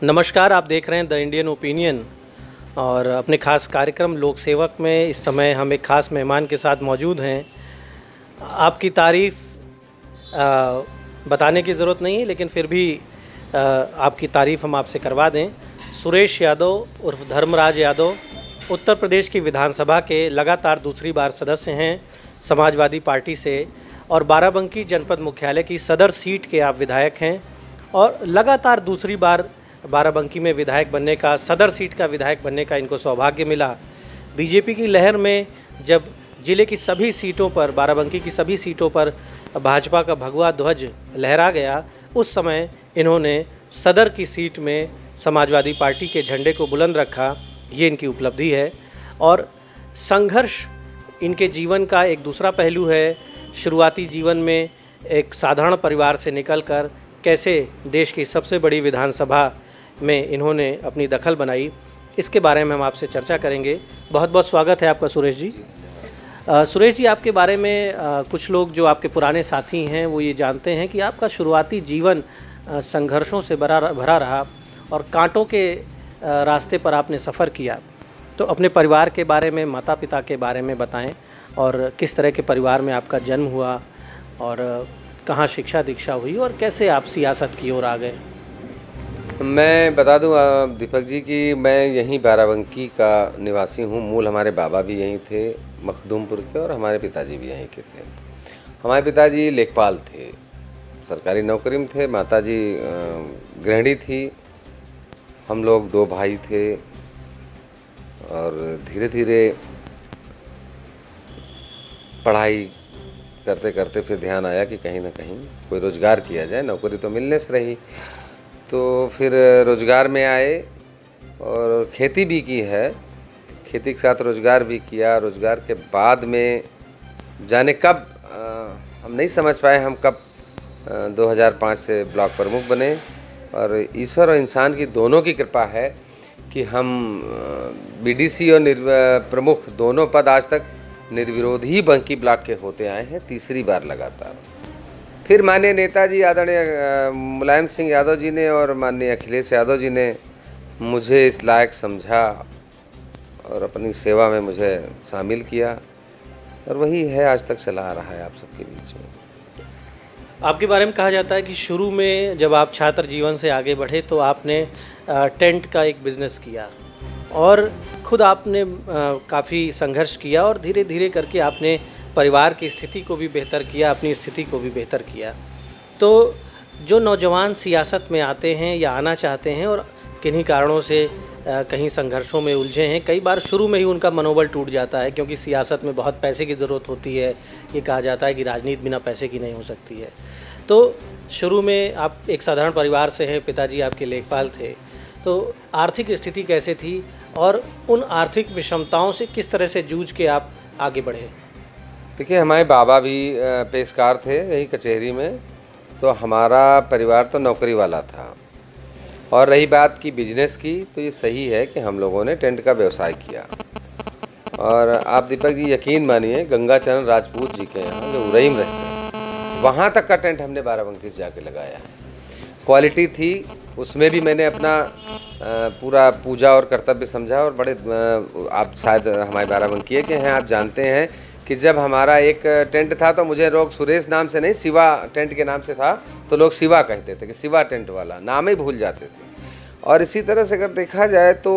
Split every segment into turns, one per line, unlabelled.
नमस्कार, आप देख रहे हैं द इंडियन ओपिनियन और अपने खास कार्यक्रम लोक सेवक में इस समय हम एक खास मेहमान के साथ मौजूद हैं। आपकी तारीफ़ बताने की ज़रूरत नहीं है, लेकिन फिर भी आपकी तारीफ़ हम आपसे करवा दें। सुरेश यादव उर्फ धर्मराज यादव उत्तर प्रदेश की विधानसभा के लगातार दूसरी बार सदस्य हैं समाजवादी पार्टी से, और बाराबंकी जनपद मुख्यालय की सदर सीट के आप विधायक हैं और लगातार दूसरी बार बाराबंकी में विधायक बनने का, सदर सीट का विधायक बनने का इनको सौभाग्य मिला। बीजेपी की लहर में जब ज़िले की सभी सीटों पर, बाराबंकी की सभी सीटों पर भाजपा का भगवा ध्वज लहरा गया, उस समय इन्होंने सदर की सीट में समाजवादी पार्टी के झंडे को बुलंद रखा। ये इनकी उपलब्धि है और संघर्ष इनके जीवन का एक दूसरा पहलू है। शुरुआती जीवन में एक साधारण परिवार से निकलकर कैसे देश की सबसे बड़ी विधानसभा में इन्होंने अपनी दखल बनाई, इसके बारे में हम आपसे चर्चा करेंगे। बहुत बहुत स्वागत है आपका सुरेश जी। सुरेश जी, आपके बारे में कुछ लोग जो आपके पुराने साथी हैं वो ये जानते हैं कि आपका शुरुआती जीवन संघर्षों से भरा रहा और कांटों के रास्ते पर आपने सफ़र किया। तो अपने परिवार के बारे में, माता पिता के बारे में बताएं और किस तरह के परिवार में आपका जन्म हुआ और कहाँ शिक्षा दीक्षा हुई और कैसे आप सियासत की ओर आ गए।
मैं बता दूं दीपक जी कि मैं यहीं बाराबंकी का निवासी हूं। मूल हमारे बाबा भी यहीं थे, मखदूमपुर के, और हमारे पिताजी भी यहीं के थे। हमारे पिताजी लेखपाल थे, सरकारी नौकरी में थे। माताजी गृहिणी थी। हम लोग 2 भाई थे और धीरे धीरे पढ़ाई करते करते फिर ध्यान आया कि कहीं ना कहीं कोई रोज़गार किया जाए। नौकरी तो मिलने से रही, तो फिर रोज़गार में आए और खेती भी की है। खेती के साथ रोज़गार भी किया। रोज़गार के बाद में जाने कब हम नहीं समझ पाए, हम कब 2005 से ब्लॉक प्रमुख बने। और ईश्वर और इंसान की दोनों की कृपा है कि हम बीडीसी और प्रमुख दोनों पद आज तक निर्विरोध ही बंकी ब्लॉक के होते आए हैं, तीसरी बार लगातार। फिर माननीय नेताजी आदरणीय मुलायम सिंह यादव जी ने और माननीय अखिलेश यादव जी ने मुझे इस लायक समझा और अपनी सेवा में मुझे शामिल किया, और वही है आज तक चला आ रहा है आप सबके बीच में।
आपके बारे में कहा जाता है कि शुरू में जब आप छात्र जीवन से आगे बढ़े तो आपने टेंट का एक बिज़नेस किया और ख़ुद आपने काफ़ी संघर्ष किया और धीरे धीरे करके आपने परिवार की स्थिति को भी बेहतर किया, अपनी स्थिति को भी बेहतर किया। तो जो नौजवान सियासत में आते हैं या आना चाहते हैं और किन्हीं कारणों से कहीं संघर्षों में उलझे हैं, कई बार शुरू में ही उनका मनोबल टूट जाता है, क्योंकि सियासत में बहुत पैसे की ज़रूरत होती है। ये कहा जाता है कि राजनीति बिना पैसे की नहीं हो सकती है। तो शुरू में आप एक साधारण परिवार से हैं, पिताजी आपके लेखपाल थे, तो आर्थिक स्थिति कैसे थी और उन आर्थिक विषमताओं से किस तरह से जूझ के आप आगे बढ़े?
देखिए, हमारे बाबा भी पेशकार थे यही कचहरी में, तो हमारा परिवार तो नौकरी वाला था। और रही बात की बिजनेस की, तो ये सही है कि हम लोगों ने टेंट का व्यवसाय किया। और आप दीपक जी यकीन मानिए, गंगाचरण राजपूत जी के यहाँ जो उरई में रहते हैं, वहाँ तक का टेंट हमने बाराबंकी से जाके लगाया है। क्वालिटी थी, उसमें भी मैंने अपना पूरा पूजा और कर्तव्य समझा। और बड़े आप शायद हमारे बाराबंकी के हैं, आप जानते हैं कि जब हमारा एक टेंट था तो मुझे लोग सुरेश नाम से नहीं, शिवा टेंट के नाम से था, तो लोग शिवा कहते थे कि शिवा टेंट वाला, नाम ही भूल जाते थे। और इसी तरह से अगर देखा जाए तो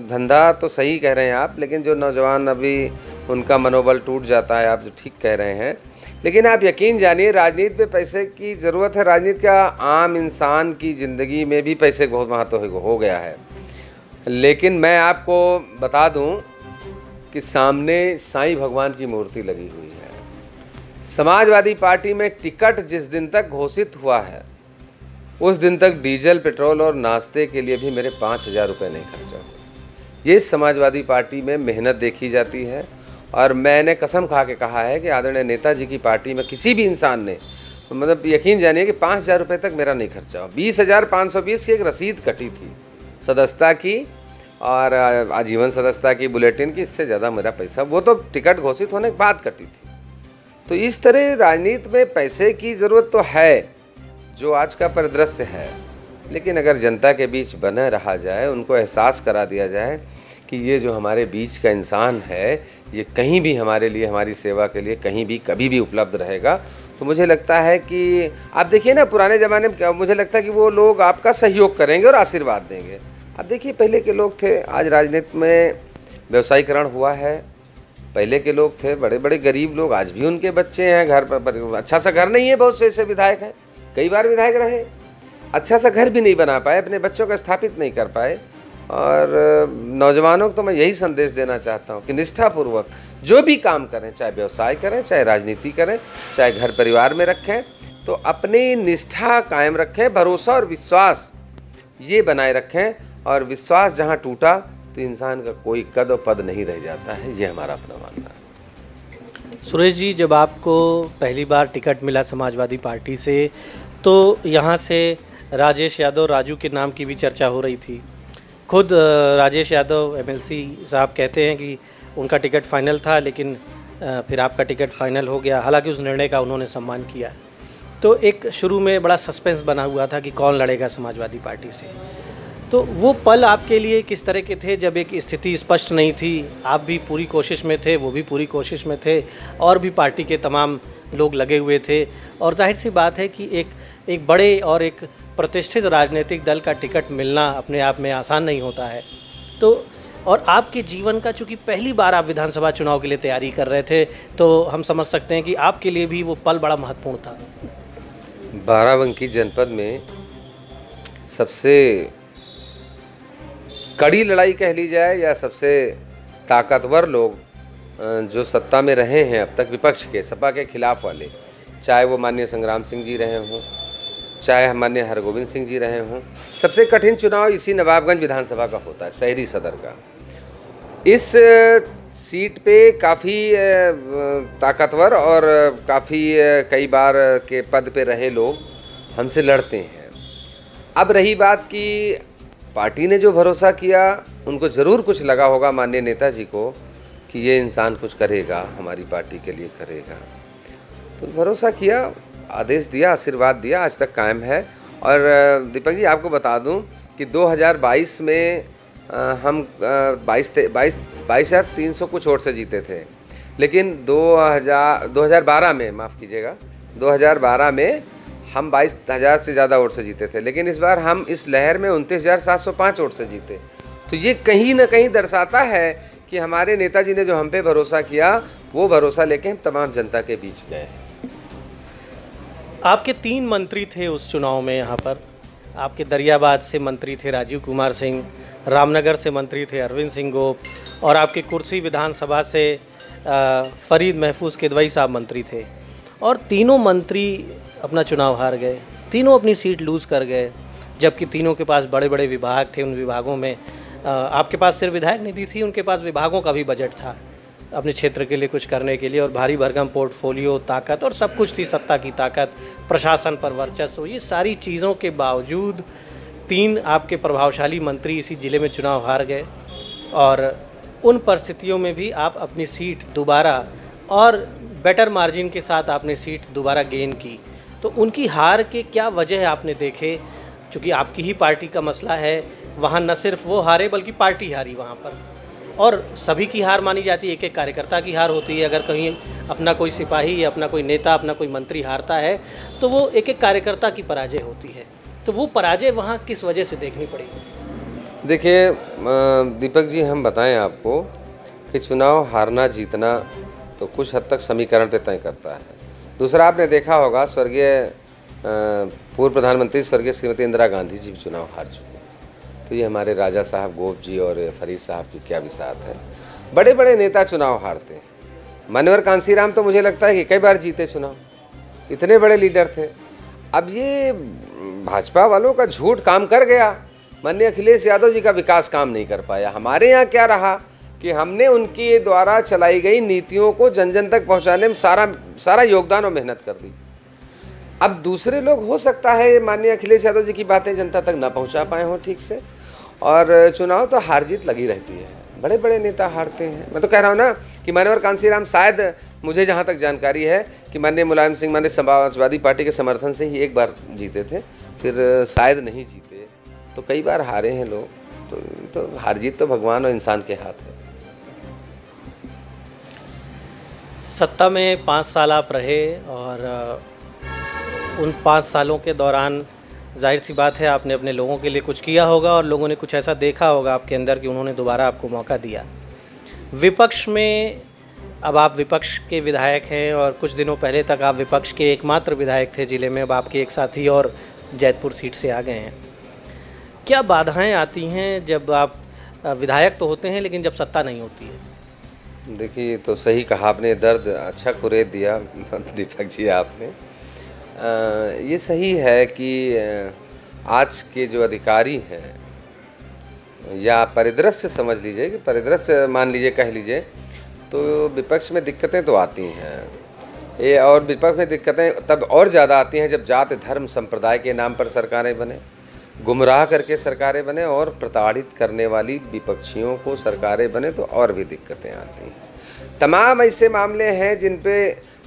धंधा तो सही कह रहे हैं आप, लेकिन जो नौजवान अभी उनका मनोबल टूट जाता है, आप जो ठीक कह रहे हैं। लेकिन आप यकीन जानिए, राजनीति में पैसे की ज़रूरत है। राजनीति का आम इंसान की ज़िंदगी में भी पैसे बहुत महत्व हो गया है। लेकिन मैं आपको बता दूं कि सामने साईं भगवान की मूर्ति लगी हुई है। समाजवादी पार्टी में टिकट जिस दिन तक घोषित हुआ है, उस दिन तक डीजल, पेट्रोल और नाश्ते के लिए भी मेरे 5,000 रुपये नहीं खर्चा हुआ। ये समाजवादी पार्टी में मेहनत देखी जाती है। और मैंने कसम खा के कहा है कि आदरणीय नेताजी की पार्टी में किसी भी इंसान ने, मतलब यकीन जानिए कि 5,000 रुपये तक मेरा नहीं खर्चा हुआ। 20,520 की एक रसीद कटी थी सदस्यता की और आजीवन सदस्यता की, बुलेटिन की। इससे ज़्यादा मेरा पैसा, वो तो टिकट घोषित होने के बाद कटी थी। तो इस तरह राजनीति में पैसे की ज़रूरत तो है, जो आज का परिदृश्य है। लेकिन अगर जनता के बीच बना रहा जाए, उनको एहसास करा दिया जाए कि ये जो हमारे बीच का इंसान है ये कहीं भी हमारे लिए, हमारी सेवा के लिए कहीं भी कभी भी उपलब्ध रहेगा, तो मुझे लगता है कि आप देखिए ना, पुराने ज़माने में मुझे लगता है कि वो लोग आपका सहयोग करेंगे और आशीर्वाद देंगे। अब देखिए पहले के लोग थे, आज राजनीति में व्यवसायीकरण हुआ है। पहले के लोग थे बड़े बड़े गरीब लोग, आज भी उनके बच्चे हैं, घर पर अच्छा सा घर नहीं है, बहुत से ऐसे विधायक हैं, कई बार विधायक रहे, अच्छा सा घर भी नहीं बना पाए, अपने बच्चों को स्थापित नहीं कर पाए। और नौजवानों को तो मैं यही संदेश देना चाहता हूँ कि निष्ठापूर्वक जो भी काम करें, चाहे व्यवसाय करें, चाहे राजनीति करें, चाहे घर परिवार में रखें, तो अपनी निष्ठा कायम रखें, भरोसा और विश्वास ये बनाए रखें। और विश्वास जहाँ टूटा तो इंसान का कोई कद और पद नहीं रह जाता है, ये हमारा अपना मानना है।
सुरेश जी, जब आपको पहली बार टिकट मिला समाजवादी पार्टी से, तो यहाँ से राजेश यादव, राजू के नाम की भी चर्चा हो रही थी। खुद राजेश यादव एमएलसी साहब कहते हैं कि उनका टिकट फाइनल था, लेकिन फिर आपका टिकट फाइनल हो गया। हालांकि उस निर्णय का उन्होंने सम्मान किया। तो एक शुरू में बड़ा सस्पेंस बना हुआ था कि कौन लड़ेगा समाजवादी पार्टी से। तो वो पल आपके लिए किस तरह के थे, जब एक स्थिति स्पष्ट नहीं थी, आप भी पूरी कोशिश में थे, वो भी पूरी कोशिश में थे, और भी पार्टी के तमाम लोग लगे हुए थे, और जाहिर सी बात है कि एक बड़े और एक प्रतिष्ठित राजनीतिक दल का टिकट मिलना अपने आप में आसान नहीं होता है। तो और आपके जीवन का, चूँकि पहली बार आप विधानसभा चुनाव के लिए तैयारी कर रहे थे, तो हम समझ सकते हैं कि आपके लिए भी वो पल बड़ा महत्वपूर्ण था।
बाराबंकी जनपद में सबसे कड़ी लड़ाई कह ली जाए, या सबसे ताकतवर लोग जो सत्ता में रहे हैं अब तक, विपक्ष के, सपा के खिलाफ वाले, चाहे वो माननीय संग्राम सिंह जी रहे हों, चाहे माननीय हरगोविंद सिंह जी रहे हों, सबसे कठिन चुनाव इसी नवाबगंज विधानसभा का होता है, शहरी सदर का। इस सीट पे काफ़ी ताकतवर और काफ़ी कई बार के पद पे रहे लोग हमसे लड़ते हैं। अब रही बात कि पार्टी ने जो भरोसा किया, उनको ज़रूर कुछ लगा होगा माननीय नेताजी को कि ये इंसान कुछ करेगा, हमारी पार्टी के लिए करेगा, तो भरोसा किया, आदेश दिया, आशीर्वाद दिया, आज तक कायम है। और दीपक जी आपको बता दूं कि 2022 में हम 22,300 कुछ वोट से जीते थे, लेकिन 2012 में, माफ़ कीजिएगा, 2012 में हम 22,000 से ज़्यादा वोट से जीते थे, लेकिन इस बार हम इस लहर में 29,705 वोट से जीते। तो ये कहीं ना कहीं दर्शाता है कि हमारे नेताजी ने जो हम पे भरोसा किया, वो भरोसा लेके हम तमाम जनता के बीच गए।
आपके 3 मंत्री थे उस चुनाव में। यहाँ पर आपके दरियाबाद से मंत्री थे राजीव कुमार सिंह, रामनगर से मंत्री थे अरविंद सिंह गोप, और आपके कुर्सी विधानसभा से फरीद महफूज किदवई साहब मंत्री थे। और तीनों मंत्री अपना चुनाव हार गए, तीनों अपनी सीट लूज़ कर गए, जबकि तीनों के पास बड़े बड़े विभाग थे। उन विभागों में आपके पास सिर्फ विधायक निधि थी, उनके पास विभागों का भी बजट था अपने क्षेत्र के लिए कुछ करने के लिए, और भारी भरकम पोर्टफोलियो, ताकत और सब कुछ थी, सत्ता की ताकत, प्रशासन पर वर्चस्व। ये सारी चीज़ों के बावजूद 3 आपके प्रभावशाली मंत्री इसी ज़िले में चुनाव हार गए, और उन परिस्थितियों में भी आप अपनी सीट दोबारा और बेटर मार्जिन के साथ आपने सीट दोबारा गेन की। तो उनकी हार के क्या वजह आपने देखे? चूँकि आपकी ही पार्टी का मसला है, वहाँ न सिर्फ वो हारे बल्कि पार्टी हारी वहाँ पर, और सभी की हार मानी जाती है, एक एक कार्यकर्ता की हार होती है। अगर कहीं अपना कोई सिपाही या अपना कोई नेता, अपना कोई मंत्री हारता है, तो वो एक एक कार्यकर्ता की पराजय होती है। तो वो पराजय वहाँ किस वजह से देखनी पड़ी?
देखिए दीपक जी, हम बताएं आपको कि चुनाव हारना जीतना तो कुछ हद तक समीकरण पे तय करता है। दूसरा, आपने देखा होगा स्वर्गीय पूर्व प्रधानमंत्री स्वर्गीय श्रीमती इंदिरा गांधी जी भी चुनाव हार चुके, तो ये हमारे राजा साहब गोप जी और फरीद साहब की क्या विसात है। बड़े बड़े नेता चुनाव हारते हैं। मान्यवर कांसीराम तो मुझे लगता है कि कई बार जीते चुनाव, इतने बड़े लीडर थे। अब ये भाजपा वालों का झूठ काम कर गया, माननीय अखिलेश यादव जी का विकास काम नहीं कर पाया। हमारे यहाँ क्या रहा कि हमने उनके द्वारा चलाई गई नीतियों को जन जन तक पहुँचाने में सारा योगदान और मेहनत कर दी। अब दूसरे लोग, हो सकता है माननीय अखिलेश यादव जी की बातें जनता तक ना पहुंचा पाए हों ठीक से, और चुनाव तो हार जीत लगी रहती है, बड़े बड़े नेता हारते हैं। मैं तो कह रहा हूं ना कि मान्यवर कांसीराम, शायद मुझे जहां तक जानकारी है कि माननीय मुलायम सिंह, माननीय समाजवादी पार्टी के समर्थन से ही एक बार जीते थे, फिर शायद नहीं जीते। तो कई बार हारे हैं लोग, तो हार जीत तो भगवान और इंसान के हाथ है।
सत्ता में 5 साल आप रहे और उन 5 सालों के दौरान जाहिर सी बात है आपने अपने लोगों के लिए कुछ किया होगा और लोगों ने कुछ ऐसा देखा होगा आपके अंदर कि उन्होंने दोबारा आपको मौका दिया। विपक्ष में अब आप विपक्ष के विधायक हैं और कुछ दिनों पहले तक आप विपक्ष के एकमात्र विधायक थे ज़िले में, अब आपके एक साथी और जैतपुर सीट से आ गए हैं। क्या बाधाएं आती हैं जब आप विधायक तो होते हैं लेकिन जब सत्ता नहीं होती है?
देखिए, तो सही कहा आपने, दर्द अच्छा कुरेद दिया दीपक जी आपने। ये सही है कि आज के जो अधिकारी हैं, या परिदृश्य समझ लीजिए कि परिदृश्य मान लीजिए, कह लीजिए, तो विपक्ष में दिक्कतें तो आती हैं ये, और विपक्ष में दिक्कतें तब और ज़्यादा आती हैं जब जाति धर्म संप्रदाय के नाम पर सरकारें बने, गुमराह करके सरकारें बने और प्रताड़ित करने वाली विपक्षियों को सरकारें बने, तो और भी दिक्कतें आती हैं। तमाम ऐसे मामले हैं जिन पे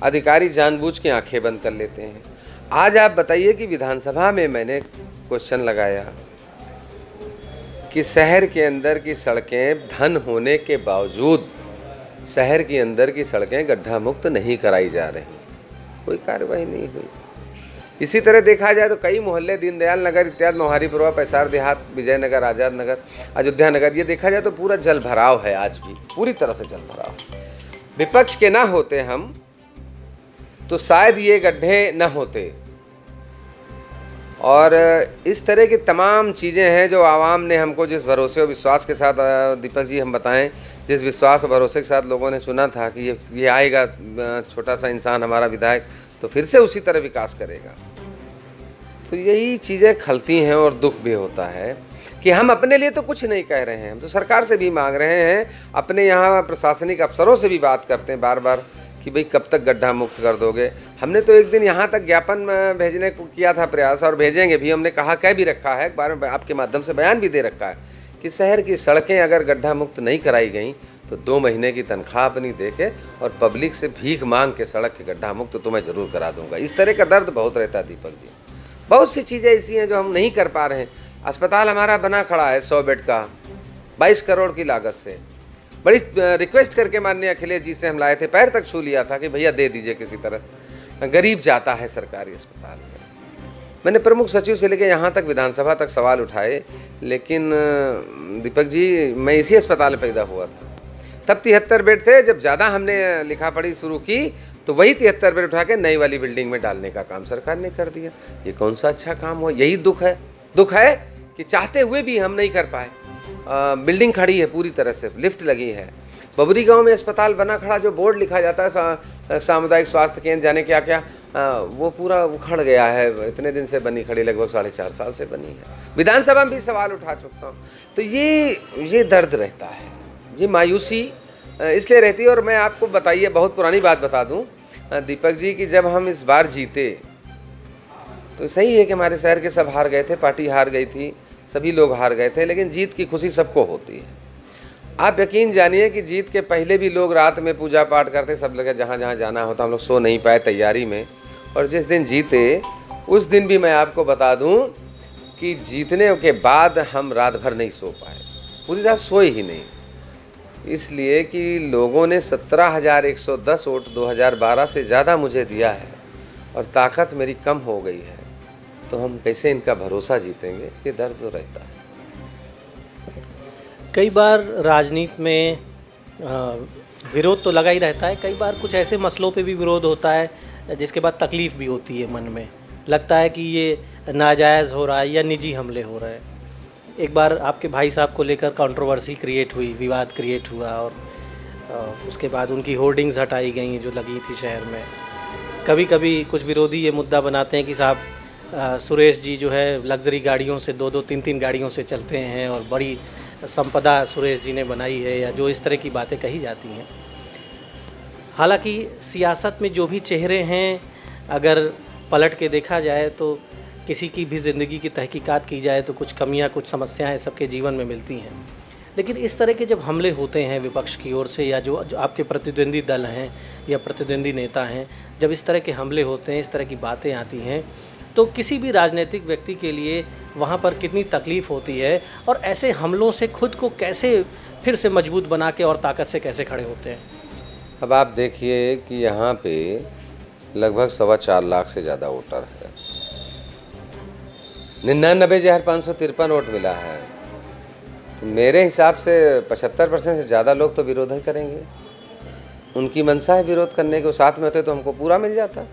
अधिकारी जानबूझ के आंखें बंद कर लेते हैं। आज आप बताइए कि विधानसभा में मैंने क्वेश्चन लगाया कि शहर के अंदर की सड़कें धन होने के बावजूद शहर के अंदर की सड़कें गड्ढा मुक्त नहीं कराई जा रही, कोई कार्रवाई नहीं हुई। इसी तरह देखा जाए तो कई मोहल्ले, दीनदयाल नगर इत्यादि, मोहारीपुरवा, पैसार देहात, विजयनगर, आज़ाद नगर, अयोध्या नगर, ये देखा जाए तो पूरा जल भराव है, आज भी पूरी तरह से जल भराव। विपक्ष के ना होते हम तो शायद ये गड्ढे न होते। और इस तरह की तमाम चीज़ें हैं जो आवाम ने हमको जिस भरोसे और विश्वास के साथ, दीपक जी हम बताएं, जिस विश्वास और भरोसे के साथ लोगों ने चुना था कि ये आएगा छोटा सा इंसान हमारा विधायक, तो फिर से उसी तरह विकास करेगा। तो यही चीज़ें खलती हैं और दुख भी होता है कि हम अपने लिए तो कुछ नहीं कह रहे हैं, हम तो सरकार से भी मांग रहे हैं, अपने यहाँ प्रशासनिक अफसरों से भी बात करते हैं बार बार कि भाई कब तक गड्ढा मुक्त कर दोगे। हमने तो एक दिन यहाँ तक ज्ञापन भेजने को किया था प्रयास, और भेजेंगे भी, हमने कह भी रखा है, एक बार में आपके माध्यम से बयान भी दे रखा है कि शहर की सड़कें अगर गड्ढा मुक्त नहीं कराई गई तो 2 महीने की तनख्वाह अपनी दे के और पब्लिक से भीख मांग के सड़क के गड्ढा मुक्त तो मैं ज़रूर करा दूंगा। इस तरह का दर्द बहुत रहता है दीपक जी। बहुत सी चीज़ें ऐसी हैं जो हम नहीं कर पा रहे हैं। अस्पताल हमारा बना खड़ा है 100 बेड का, 22 करोड़ की लागत से। बड़ी रिक्वेस्ट करके माननीय अखिलेश जी से हम लाए थे, पैर तक छू लिया था कि भैया दे दीजिए किसी तरह से, गरीब जाता है सरकारी अस्पताल में। मैंने प्रमुख सचिव से लेकर यहाँ तक विधानसभा तक सवाल उठाए, लेकिन दीपक जी मैं इसी अस्पताल में पैदा हुआ था, तब 73 बेड थे। जब ज़्यादा हमने लिखा पढ़ी शुरू की तो वही 73 बेड उठा के नई वाली बिल्डिंग में डालने का काम सरकार ने कर दिया। ये कौन सा अच्छा काम हुआ? यही दुख है कि चाहते हुए भी हम नहीं कर पाए। बिल्डिंग खड़ी है पूरी तरह से, लिफ्ट लगी है। बबरी गांव में अस्पताल बना खड़ा, जो बोर्ड लिखा जाता है सामुदायिक स्वास्थ्य केंद्र जाने क्या क्या, वो पूरा उखड़ गया है। इतने दिन से बनी खड़ी, लगभग 4.5 साल से बनी है। विधानसभा में भी सवाल उठा चुका हूँ। तो ये दर्द रहता है, ये मायूसी इसलिए रहती है। और मैं आपको बताइए, बहुत पुरानी बात बता दूँ दीपक जी, कि जब हम इस बार जीते तो सही है कि हमारे शहर के सब हार गए थे, पार्टी हार गई थी, सभी लोग हार गए थे, लेकिन जीत की खुशी सबको होती है। आप यकीन जानिए कि जीत के पहले भी लोग रात में पूजा पाठ करते, सब लोग जहाँ जहाँ जाना होता, हम लोग सो नहीं पाए तैयारी में। और जिस दिन जीते उस दिन भी मैं आपको बता दूं कि जीतने के बाद हम रात भर नहीं सो पाए, पूरी रात सोए ही नहीं, इसलिए कि लोगों ने 17,110 वोट 2012 से ज़्यादा मुझे दिया है और ताकत मेरी कम हो गई है। तो हम कैसे इनका भरोसा जीतेंगे? ये दर्द तो रहता है।
कई बार राजनीति में विरोध तो लगा ही रहता है, कई बार कुछ ऐसे मसलों पे भी विरोध होता है जिसके बाद तकलीफ़ भी होती है मन में, लगता है कि ये नाजायज़ हो रहा है या निजी हमले हो रहे हैं। एक बार आपके भाई साहब को लेकर कंट्रोवर्सी क्रिएट हुई, विवाद क्रिएट हुआ और उसके बाद उनकी होर्डिंग्स हटाई गई जो लगी थी शहर में। कभी कभी कुछ विरोधी ये मुद्दा बनाते हैं कि साहब सुरेश जी जो है लग्जरी गाड़ियों से 2-2, 3-3 गाड़ियों से चलते हैं और बड़ी संपदा सुरेश जी ने बनाई है, या जो इस तरह की बातें कही जाती हैं। हालांकि सियासत में जो भी चेहरे हैं, अगर पलट के देखा जाए तो किसी की भी ज़िंदगी की तहकीकात की जाए तो कुछ कमियां, कुछ समस्याएं सबके जीवन में मिलती हैं। लेकिन इस तरह के जब हमले होते हैं विपक्ष की ओर से, या जो आपके प्रतिद्वंदी दल हैं या प्रतिद्वंदी नेता हैं, जब इस तरह के हमले होते हैं, इस तरह की बातें आती हैं, तो किसी भी राजनीतिक व्यक्ति के लिए वहाँ पर कितनी तकलीफ़ होती है और ऐसे हमलों से खुद को कैसे फिर से मजबूत बना के और ताकत से कैसे खड़े होते हैं?
अब आप देखिए कि यहाँ पे लगभग 4.25 लाख से ज़्यादा वोटर है। 99,553 वोट मिला है, तो मेरे हिसाब से 75% से ज़्यादा लोग तो विरोध ही करेंगे। उनकी मंशा है विरोध करने के, साथ में होते तो हमको पूरा मिल जाता।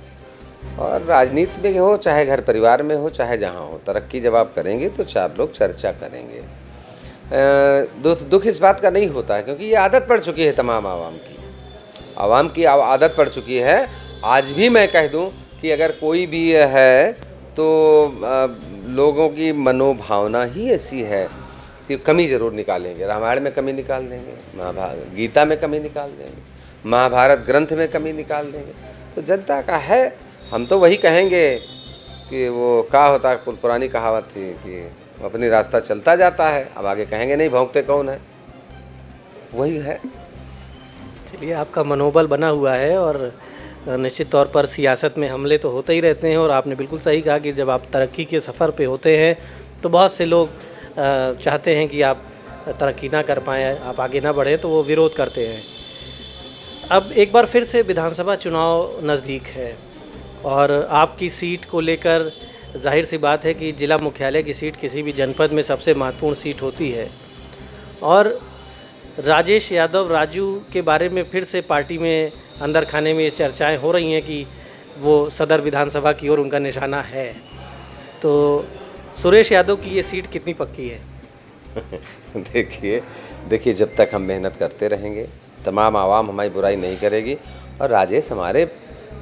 और राजनीति में हो, चाहे घर परिवार में हो, चाहे जहाँ हो, तरक्की जब आप करेंगे तो 4 लोग चर्चा करेंगे। दुख इस बात का नहीं होता है, क्योंकि ये आदत पड़ चुकी है तमाम आवाम की आदत पड़ चुकी है। आज भी मैं कह दूं कि अगर कोई भी है तो लोगों की मनोभावना ही ऐसी है कि कमी ज़रूर निकालेंगे। रामायण में कमी निकाल देंगे, गीता में कमी निकाल देंगे, महाभारत ग्रंथ में कमी निकाल देंगे। तो जनता का है, हम तो वही कहेंगे कि वो क्या होता है, पुरानी कहावत थी कि अपनी रास्ता चलता जाता है। अब आगे कहेंगे नहीं भौंकते कौन है, वही है।
चलिए, आपका मनोबल बना हुआ है और निश्चित तौर पर सियासत में हमले तो होते ही रहते हैं। और आपने बिल्कुल सही कहा कि जब आप तरक्की के सफ़र पे होते हैं तो बहुत से लोग चाहते हैं कि आप तरक्की ना कर पाएँ, आप आगे ना बढ़े, तो वो विरोध करते हैं। अब एक बार फिर से विधानसभा चुनाव नज़दीक है और आपकी सीट को लेकर जाहिर सी बात है कि जिला मुख्यालय की सीट किसी भी जनपद में सबसे महत्वपूर्ण सीट होती है। और राजेश यादव राजू के बारे में फिर से पार्टी में अंदर खाने में ये चर्चाएं हो रही हैं कि वो सदर विधानसभा की ओर उनका निशाना है। तो सुरेश यादव की ये सीट कितनी पक्की है?
देखिए जब तक हम मेहनत करते रहेंगे तमाम आवाम हमारी बुराई नहीं करेगी। और राजेश हमारे,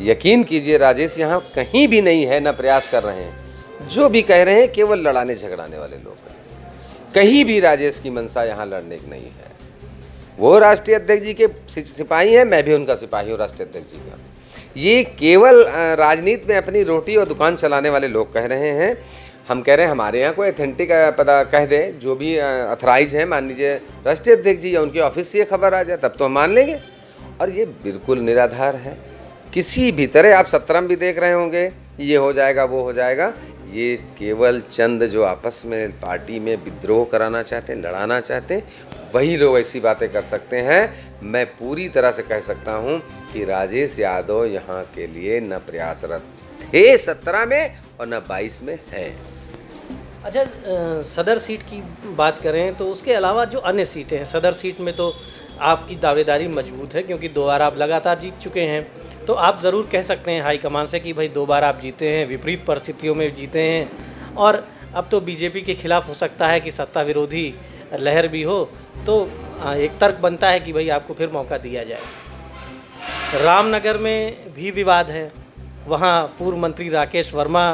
यकीन कीजिए राजेश यहाँ कहीं भी नहीं है, ना प्रयास कर रहे हैं। जो भी कह रहे हैं केवल लड़ाने झगड़ाने वाले लोग हैं। कहीं भी राजेश की मंशा यहाँ लड़ने की नहीं है। वो राष्ट्रीय अध्यक्ष जी के सिपाही हैं, मैं भी उनका सिपाही हूँ राष्ट्रीय अध्यक्ष जी का। ये केवल राजनीति में अपनी रोटी और दुकान चलाने वाले लोग कह रहे हैं। हम कह रहे हैं हमारे यहाँ कोई अथेंटिक पता कह दे, जो भी अथराइज है, मान लीजिए राष्ट्रीय अध्यक्ष जी या उनके ऑफिस से ये खबर आ जाए, तब तो हम मान लेंगे। और ये बिल्कुल निराधार है। किसी भी तरह आप सत्रम भी देख रहे होंगे, ये हो जाएगा वो हो जाएगा, ये केवल चंद जो आपस में पार्टी में विद्रोह कराना चाहते हैं, लड़ाना चाहते हैं, वही लोग ऐसी बातें कर सकते हैं। मैं पूरी तरह से कह सकता हूं कि राजेश यादव यहाँ के लिए न प्रयासरत थे 17 में और न 22 में है।
अच्छा, सदर सीट की बात करें तो उसके अलावा जो अन्य सीटें हैं, सदर सीट में तो आपकी दावेदारी मजबूत है क्योंकि 2 बार आप लगातार जीत चुके हैं। तो आप ज़रूर कह सकते हैं हाईकमान से कि भाई 2 बार आप जीते हैं, विपरीत परिस्थितियों में जीते हैं और अब तो बीजेपी के खिलाफ हो सकता है कि सत्ता विरोधी लहर भी हो, तो एक तर्क बनता है कि भाई आपको फिर मौका दिया जाए। रामनगर में भी विवाद है, वहाँ पूर्व मंत्री राकेश वर्मा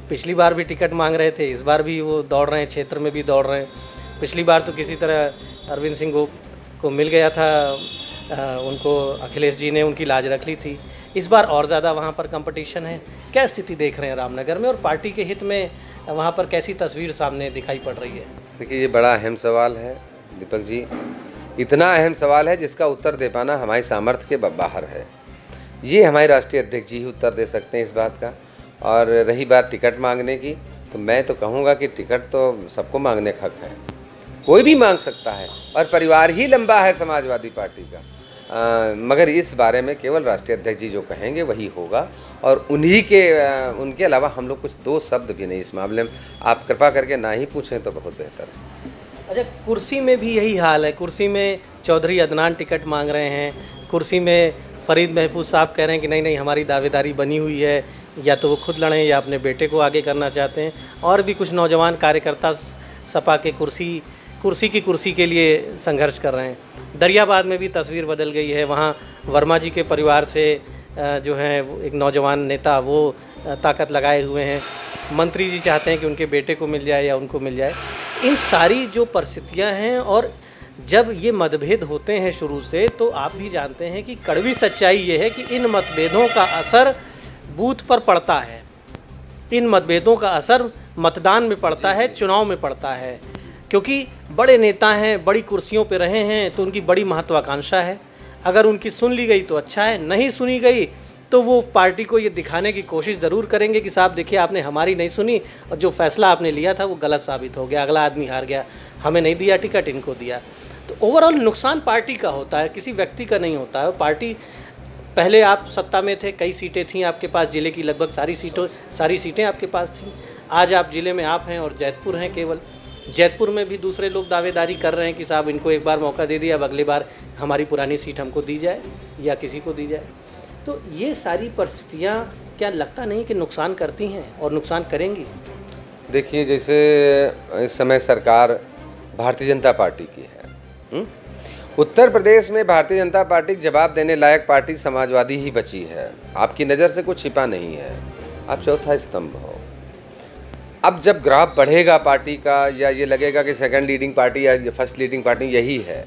पिछली बार भी टिकट मांग रहे थे, इस बार भी वो दौड़ रहे हैं, क्षेत्र में भी दौड़ रहे हैं। पिछली बार तो किसी तरह अरविंद सिंह को मिल गया था, उनको अखिलेश जी ने उनकी लाज रख ली थी। इस बार और ज़्यादा वहाँ पर कंपटीशन है। क्या स्थिति देख रहे हैं रामनगर में और पार्टी के हित में वहाँ पर कैसी तस्वीर सामने दिखाई पड़ रही है?
देखिए ये बड़ा अहम सवाल है दीपक जी, इतना अहम सवाल है जिसका उत्तर दे पाना हमारी सामर्थ्य के बाहर है। ये हमारे राष्ट्रीय अध्यक्ष जी ही उत्तर दे सकते हैं इस बात का। और रही बात टिकट मांगने की, तो मैं तो कहूँगा कि टिकट तो सबको मांगने का हक है, कोई भी मांग सकता है और परिवार ही लंबा है समाजवादी पार्टी का। मगर इस बारे में केवल राष्ट्रीय अध्यक्ष जी जो कहेंगे वही होगा और उनके अलावा हम लोग कुछ 2 शब्द भी नहीं इस मामले में। आप कृपा करके ना ही पूछें तो बहुत बेहतर है।
अच्छा, कुर्सी में भी यही हाल है। कुर्सी में चौधरी अदनान टिकट मांग रहे हैं, कुर्सी में फरीद महफूज साहब कह रहे हैं कि नहीं हमारी दावेदारी बनी हुई है, या तो वो खुद लड़ें या अपने बेटे को आगे करना चाहते हैं। और भी कुछ नौजवान कार्यकर्ता सपा के कुर्सी के लिए संघर्ष कर रहे हैं। दरियाबाद में भी तस्वीर बदल गई है, वहाँ वर्मा जी के परिवार से जो है एक नौजवान नेता वो ताकत लगाए हुए हैं। मंत्री जी चाहते हैं कि उनके बेटे को मिल जाए या उनको मिल जाए। इन सारी जो परिस्थितियाँ हैं और जब ये मतभेद होते हैं शुरू से, तो आप भी जानते हैं कि कड़वी सच्चाई ये है कि इन मतभेदों का असर बूथ पर पड़ता है, इन मतभेदों का असर मतदान में पड़ता है, चुनाव में पड़ता है। क्योंकि बड़े नेता हैं, बड़ी कुर्सियों पे रहे हैं, तो उनकी बड़ी महत्वाकांक्षा है। अगर उनकी सुन ली गई तो अच्छा है, नहीं सुनी गई तो वो पार्टी को ये दिखाने की कोशिश ज़रूर करेंगे कि साहब देखिए आपने हमारी नहीं सुनी और जो फैसला आपने लिया था वो गलत साबित हो गया, अगला आदमी हार गया, हमें नहीं दिया टिकट, इनको दिया। तो ओवरऑल नुकसान पार्टी का होता है, किसी व्यक्ति का नहीं होता है। पार्टी, पहले आप सत्ता में थे, कई सीटें थीं आपके पास, जिले की लगभग सारी सीटें आपके पास थीं। आज आप जिले में आप हैं और जैतपुर हैं केवल। जैतपुर में भी दूसरे लोग दावेदारी कर रहे हैं कि साहब इनको एक बार मौका दे दिया, अब अगली बार हमारी पुरानी सीट हमको दी जाए या किसी को दी जाए। तो ये सारी परिस्थितियाँ क्या लगता नहीं कि नुकसान करती हैं और नुकसान करेंगी?
देखिए, जैसे इस समय सरकार भारतीय जनता पार्टी की है। उत्तर प्रदेश में भारतीय जनता पार्टी जवाब देने लायक पार्टी समाजवादी ही बची है। आपकी नज़र से कुछ छिपा नहीं है। आप चौथा स्तंभ हो। अब जब ग्राफ बढ़ेगा पार्टी का, या ये लगेगा कि सेकंड लीडिंग पार्टी या फर्स्ट लीडिंग पार्टी यही है,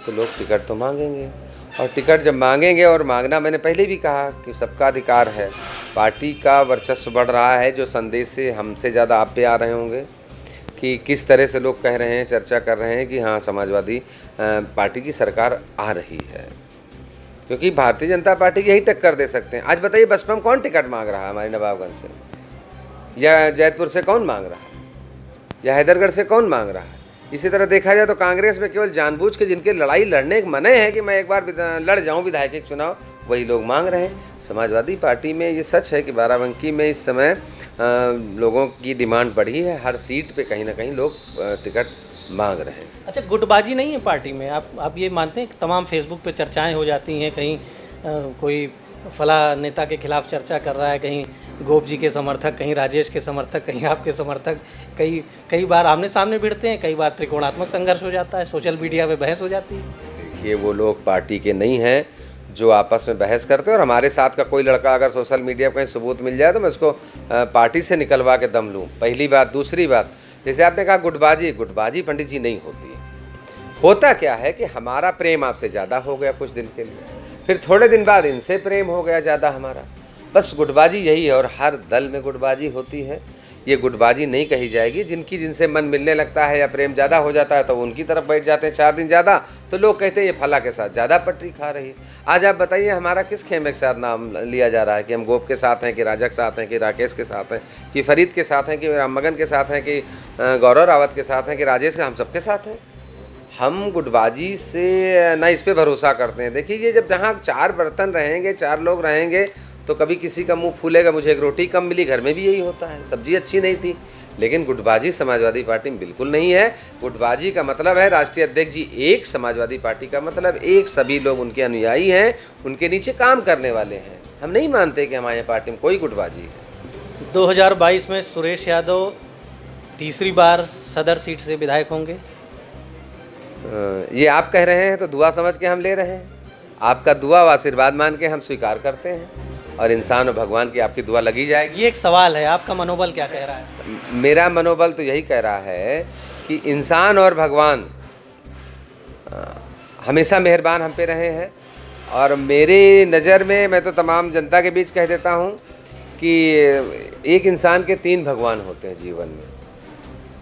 तो लोग टिकट तो मांगेंगे। और टिकट जब मांगेंगे, और मांगना मैंने पहले भी कहा कि सबका अधिकार है। पार्टी का वर्चस्व बढ़ रहा है, जो संदेश से हमसे ज़्यादा आप पे आ रहे होंगे कि किस तरह से लोग कह रहे हैं, चर्चा कर रहे हैं कि हाँ समाजवादी पार्टी की सरकार आ रही है, क्योंकि भारतीय जनता पार्टी यही टक्कर दे सकते हैं। आज बताइए, बसपा में कौन टिकट मांग रहा है? हमारे नवाबगंज से या जैतपुर से कौन मांग रहा है, या हैदरगढ़ से कौन मांग रहा है? इसी तरह देखा जाए तो कांग्रेस में केवल जानबूझ के जिनके लड़ाई लड़ने के मने है कि मैं एक बार लड़ जाऊं विधायक के चुनाव, वही लोग मांग रहे हैं। समाजवादी पार्टी में ये सच है कि बाराबंकी में इस समय लोगों की डिमांड बढ़ी है। हर सीट पे कहीं ना कहीं लोग टिकट मांग रहे हैं।
अच्छा, गुटबाजी नहीं है पार्टी में? आप ये मानते हैं कि तमाम फेसबुक पे चर्चाएं हो जाती हैं, कहीं कोई फला नेता के खिलाफ चर्चा कर रहा है, कहीं गोप जी के समर्थक, कहीं राजेश के समर्थक, कहीं आपके समर्थक, कई बार आमने सामने भिड़ते हैं, कई बार त्रिकोणात्मक संघर्ष हो जाता है, सोशल मीडिया पे बहस हो जाती है।
देखिए, वो लोग पार्टी के नहीं हैं जो आपस में बहस करते हैं। और हमारे साथ का कोई लड़का अगर सोशल मीडिया पर कहीं सबूत मिल जाए तो मैं उसको पार्टी से निकलवा के दम लूँ, पहली बात। दूसरी बात, जैसे आपने कहा गुटबाजी पंडित जी नहीं होती है। होता क्या है कि हमारा प्रेम आपसे ज़्यादा हो गया कुछ दिन के लिए, फिर थोड़े दिन बाद इनसे प्रेम हो गया ज़्यादा हमारा, बस गुटबाजी यही है। और हर दल में गुटबाजी होती है। ये गुटबाजी नहीं कही जाएगी। जिनसे मन मिलने लगता है या प्रेम ज़्यादा हो जाता है तो उनकी तरफ बैठ जाते हैं 4 दिन ज़्यादा, तो लोग कहते हैं ये फला के साथ ज़्यादा पटरी खा रही है। आज आप बताइए, हमारा किस खेमे के साथ नाम लिया जा रहा है कि हम गोप के साथ हैं, कि राजा के साथ हैं, कि राकेश के साथ हैं, कि फरीद के साथ हैं, कि राममगन के साथ हैं, कि गौरव रावत के साथ हैं, कि राजेश के, हम सबके साथ हैं। हम गुटबाजी से ना इस पे भरोसा करते हैं। देखिए, ये जब जहाँ 4 बर्तन रहेंगे, 4 लोग रहेंगे, तो कभी किसी का मुंह फूलेगा, मुझे एक रोटी कम मिली, घर में भी यही होता है, सब्जी अच्छी नहीं थी। लेकिन गुटबाजी समाजवादी पार्टी में बिल्कुल नहीं है। गुटबाजी का मतलब है राष्ट्रीय अध्यक्ष जी एक, समाजवादी पार्टी का मतलब एक, सभी लोग उनके अनुयायी हैं, उनके नीचे काम करने वाले हैं। हम नहीं मानते कि हमारे पार्टी में कोई गुटबाजी है।
2022 में सुरेश यादव तीसरी बार सदर सीट से विधायक होंगे।
ये आप कह रहे हैं तो दुआ समझ के हम ले रहे हैं। आपका दुआ व आशीर्वाद मान के हम स्वीकार करते हैं, और इंसान और भगवान की आपकी दुआ लगी जाएगी।
ये एक सवाल है, आपका मनोबल क्या कह रहा है?
मेरा मनोबल तो यही कह रहा है कि इंसान और भगवान हमेशा मेहरबान हम पे रहे हैं। और मेरी नज़र में, मैं तो तमाम जनता के बीच कह देता हूँ कि एक इंसान के 3 भगवान होते हैं जीवन में।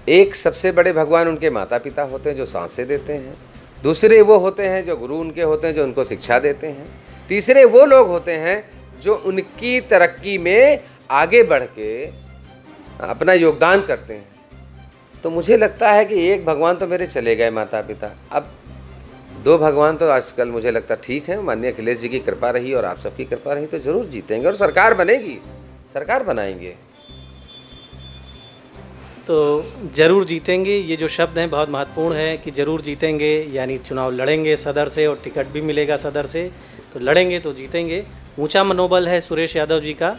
एक सबसे बड़े भगवान उनके माता पिता होते हैं जो सांसें देते हैं। दूसरे वो होते हैं जो गुरु उनके होते हैं जो उनको शिक्षा देते हैं। तीसरे वो लोग होते हैं जो उनकी तरक्की में आगे बढ़ के अपना योगदान करते हैं। तो मुझे लगता है कि एक भगवान तो मेरे चले गए, माता पिता। अब 2 भगवान तो आजकल मुझे लगता ठीक है। माननीय अखिलेश जी की कृपा रही और आप सबकी कृपा रही तो ज़रूर जीतेंगे और सरकार बनेगी, सरकार बनाएंगे।
तो ज़रूर जीतेंगे, ये जो शब्द हैं बहुत महत्वपूर्ण है कि ज़रूर जीतेंगे, यानी चुनाव लड़ेंगे सदर से और टिकट भी मिलेगा सदर से, तो लड़ेंगे तो जीतेंगे। ऊंचा मनोबल है सुरेश यादव जी का,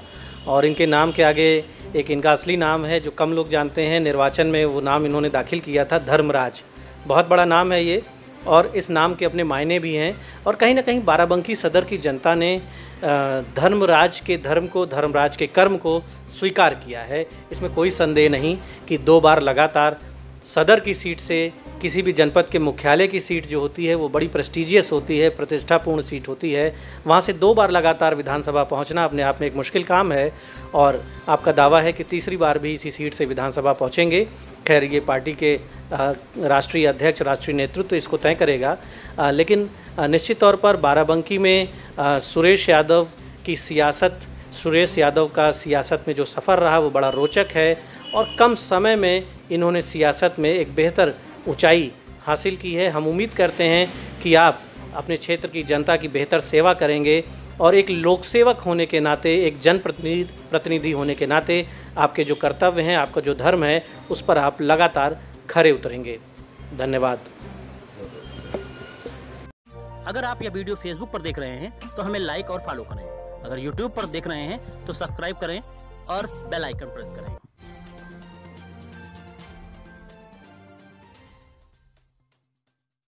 और इनके नाम के आगे एक इनका असली नाम है जो कम लोग जानते हैं। निर्वाचन में वो नाम इन्होंने दाखिल किया था, धर्मराज। बहुत बड़ा नाम है ये, और इस नाम के अपने मायने भी हैं। और कहीं ना कहीं बाराबंकी सदर की जनता ने धर्मराज के धर्म को, धर्मराज के कर्म को स्वीकार किया है। इसमें कोई संदेह नहीं कि 2 बार लगातार सदर की सीट से, किसी भी जनपद के मुख्यालय की सीट जो होती है वो बड़ी प्रेस्टीजियस होती है, प्रतिष्ठापूर्ण सीट होती है। वहाँ से 2 बार लगातार विधानसभा पहुँचना अपने आप में एक मुश्किल काम है, और आपका दावा है कि तीसरी बार भी इसी सीट से विधानसभा पहुँचेंगे। खैर, ये पार्टी के राष्ट्रीय अध्यक्ष, राष्ट्रीय नेतृत्व इसको तय करेगा, लेकिन निश्चित तौर पर बाराबंकी में सुरेश यादव कि सियासत, सुरेश यादव का सियासत में जो सफ़र रहा वो बड़ा रोचक है और कम समय में इन्होंने सियासत में एक बेहतर ऊंचाई हासिल की है। हम उम्मीद करते हैं कि आप अपने क्षेत्र की जनता की बेहतर सेवा करेंगे और एक लोक सेवक होने के नाते, एक जनप्रतिनिधि होने के नाते आपके जो कर्तव्य हैं, आपका जो धर्म है, उस पर आप लगातार खरे उतरेंगे। धन्यवाद।
अगर आप यह वीडियो फेसबुक पर देख रहे हैं तो हमें लाइक और फॉलो करें। अगर यूट्यूब पर देख रहे हैं तो सब्सक्राइब करें और बेल आइकन प्रेस करें।